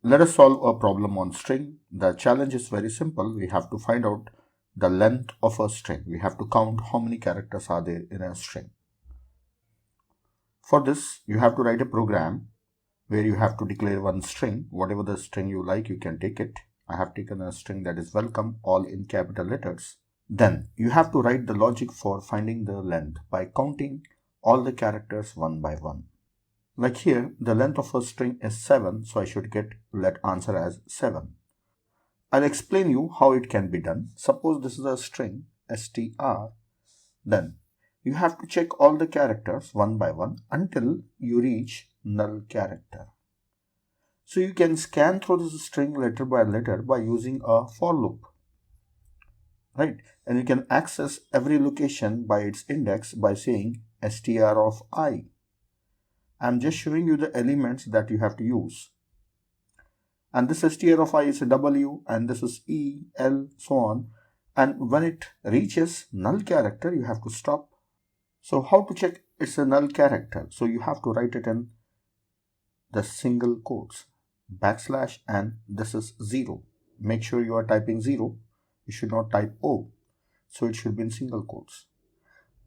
Let us solve a problem on string. The challenge is very simple. We have to find out the length of a string. We have to count how many characters are there in a string. For this, you have to write a program where you have to declare one string. Whatever the string you like, you can take it. I have taken a string that is welcome, all in capital letters. Then you have to write the logic for finding the length by counting all the characters one by one. Like here, the length of a string is 7, so I should get let answer as 7. I'll explain you how it can be done. Suppose this is a string str, then you have to check all the characters one by one until you reach null character. So you can scan through this string letter by letter by using a for loop, right? And you can access every location by its index by saying str of I. I'm just showing you the elements that you have to use. And this str of I is a W, and this is E, L, so on. And when it reaches null character, you have to stop. So how to check it's a null character? So you have to write it in the single quotes, backslash, and this is 0. Make sure you are typing 0. You should not type O. So it should be in single quotes.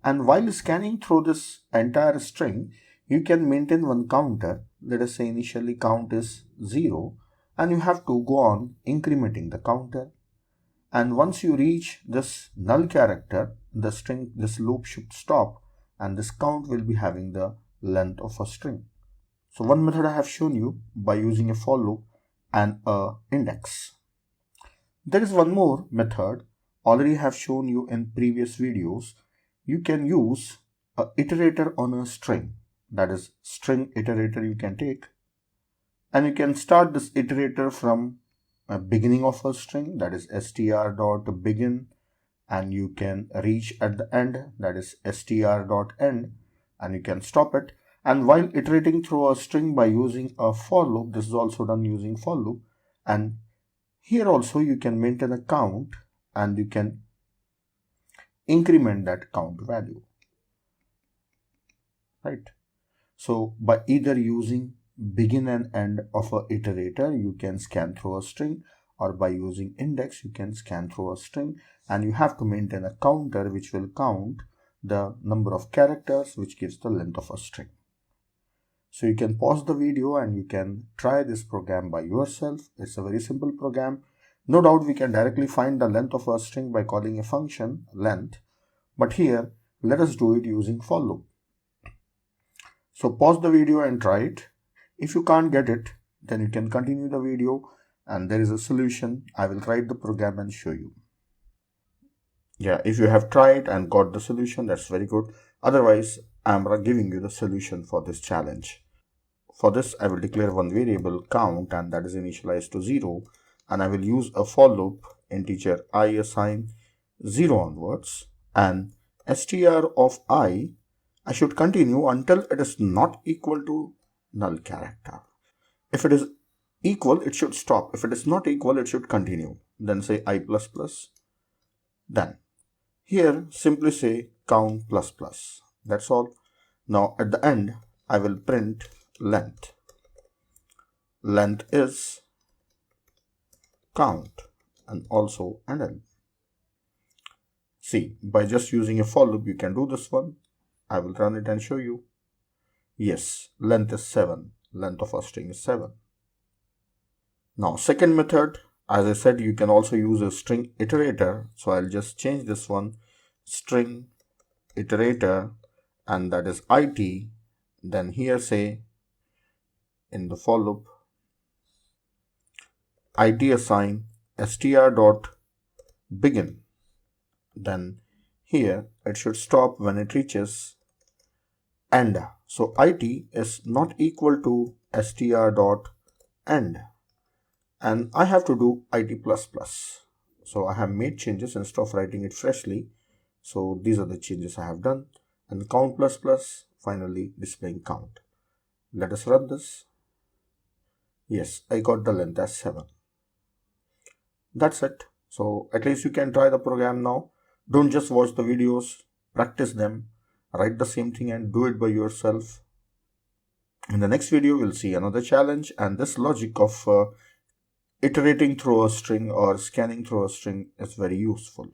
And while scanning through this entire string, you can maintain one counter. Let us say initially count is 0, and you have to go on incrementing the counter. And once you reach this null character, the string, this loop should stop, and this count will be having the length of a string. So one method I have shown you by using a for loop and a index. There is one more method already have shown you in previous videos. You can use a iterator on a string. That is string iterator you can take, and you can start this iterator from a beginning of a string, that is str.begin, and you can reach at the end, that is str.end, and you can stop it. And while iterating through a string by using a for loop, this is also done using for loop, and here also you can maintain a count and you can increment that count value, right? So by either using begin and end of a iterator, you can scan through a string, or by using index, you can scan through a string, and you have to maintain a counter which will count the number of characters, which gives the length of a string. So you can pause the video and you can try this program by yourself. It's a very simple program. No doubt we can directly find the length of a string by calling a function length, but here let us do it using for loop. So pause the video and try it. If you can't get it, then you can continue the video, and there is a solution. I will write the program and show you. Yeah, if you have tried and got the solution, that's very good. Otherwise, I'm giving you the solution for this challenge. For this, I will declare one variable count, and that is initialized to 0, and I will use a for loop integer I assign 0 onwards, and str of I should continue until it is not equal to null character. If it is equal, it should stop. If it is not equal, it should continue. Then say I++. Then here simply say count++. That's all. Now at the end, I will print length. Length is count and also end. See, by just using a for loop, you can do this one. I will run it and show you. Yes, length is 7. Length of a string is 7. Now, second method, as I said, you can also use a string iterator. So I'll just change this one, string iterator, and that is it. Then here say in the for loop, it assign str.begin. Then here it should stop when it reaches end. So it is not equal to str.end, and I have to do it++. So I have made changes instead of writing it freshly. So these are the changes I have done, and count++, finally displaying count. Let us run this. Yes, I got the length as 7. That's it. So at least you can try the program now. Don't just watch the videos, practice them, write the same thing and do it by yourself. In the next video, we'll see another challenge, and this logic of iterating through a string or scanning through a string is very useful.